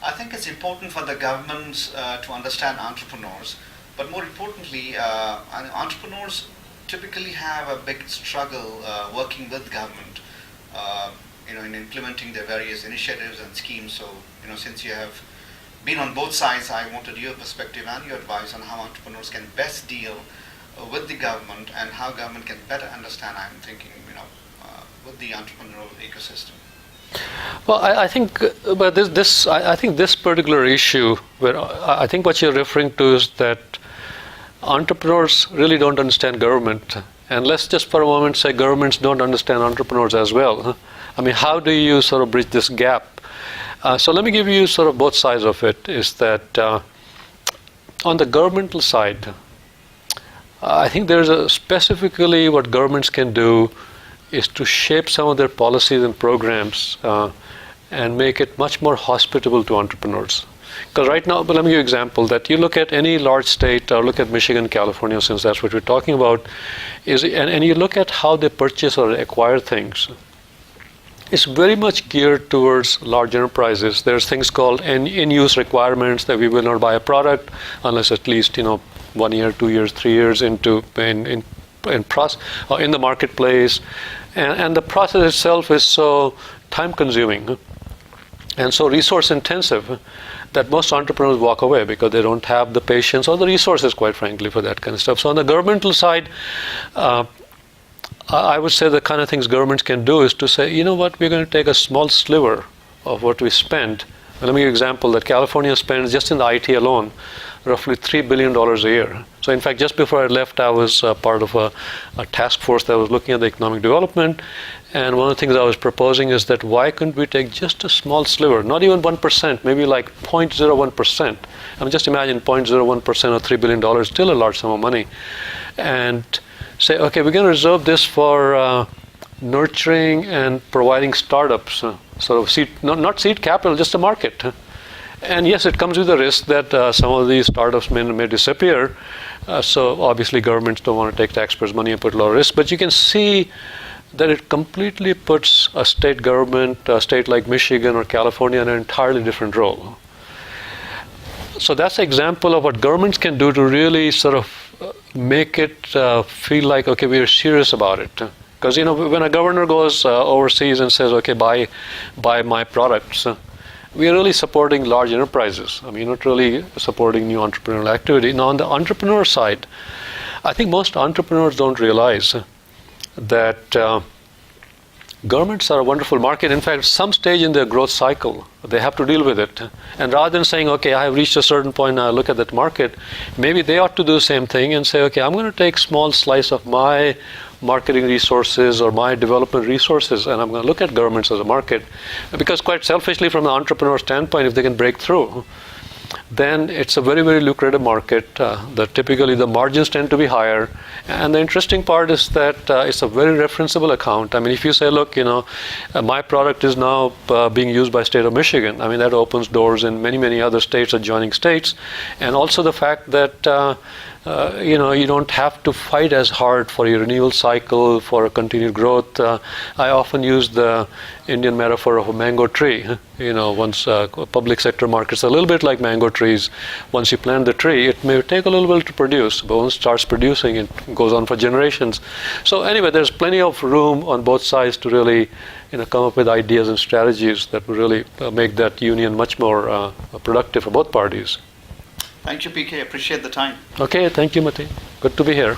I think it's important for the governments to understand entrepreneurs, but more importantly, entrepreneurs typically have a big struggle working with government, in implementing their various initiatives and schemes. So, since you have been on both sides, I wanted your perspective and your advice on how entrepreneurs can best deal with the government and how government can better understand, I'm thinking, with the entrepreneurial ecosystem. Well, I think, but I think this particular issue, where I think what you're referring to is that entrepreneurs really don't understand government, and let's just for a moment say governments don't understand entrepreneurs as well. I mean, how do you sort of bridge this gap? So let me give you sort of both sides of it. Is that on the governmental side, I think there's specifically what governments can do is to shape some of their policies and programs and make it much more hospitable to entrepreneurs. Because right now, but let me give you an example, that you look at any large state, or look at Michigan, California, since that's what we're talking about, and you look at how they purchase or acquire things. It's very much geared towards large enterprises. There's things called in-use requirements, that we will not buy a product unless at least 1 year, 2 years, 3 years into in the marketplace, and the process itself is so time-consuming and so resource-intensive that most entrepreneurs walk away because they don't have the patience or the resources, quite frankly, for that kind of stuff. So on the governmental side, I would say the kind of things governments can do is to say, you know what, we're going to take a small sliver of what we spend. And let me give you an example that California spends just in the IT alone roughly $3 billion a year. So in fact, just before I left, I was part of a task force that was looking at the economic development. And one of the things I was proposing is that why couldn't we take just a small sliver, not even 1%, maybe like 0.01%. I mean, just imagine 0.01% of $3 billion is still a large sum of money. And say, okay, we're going to reserve this for nurturing and providing startups, sort of seed, not seed capital, just a market. And yes, it comes with the risk that some of these startups may disappear. So obviously governments don't want to take taxpayers' money and put a lot of risk. But you can see that it completely puts a state government, a state like Michigan or California, in an entirely different role. So that's an example of what governments can do to really sort of make it feel like, okay, we're serious about it. Because when a governor goes overseas and says, okay, buy my products, we are really supporting large enterprises. I mean, not really supporting new entrepreneurial activity. Now, on the entrepreneur side, I think most entrepreneurs don't realize that governments are a wonderful market. In fact, some stage in their growth cycle, they have to deal with it. And rather than saying, okay, I have reached a certain point, now I look at that market, maybe they ought to do the same thing and say, okay, I'm going to take a small slice of my marketing resources or my development resources, and I'm going to look at governments as a market. Because quite selfishly, from the entrepreneur standpoint, if they can break through, then it's a very, very lucrative market. Typically the margins tend to be higher. And the interesting part is that it's a very referenceable account. I mean, if you say, look, my product is now being used by state of Michigan, I mean, that opens doors in many, many other states, adjoining states. And also the fact that you don't have to fight as hard for your renewal cycle, for a continued growth. I often use the Indian metaphor of a mango tree. Once public sector markets are a little bit like mango trees. Once you plant the tree, it may take a little bit to produce, but once it starts producing, it goes on for generations. So anyway, there's plenty of room on both sides to really come up with ideas and strategies that will really make that union much more productive for both parties. Thank you, PK. Appreciate the time. Okay, thank you, Mateen. Good to be here.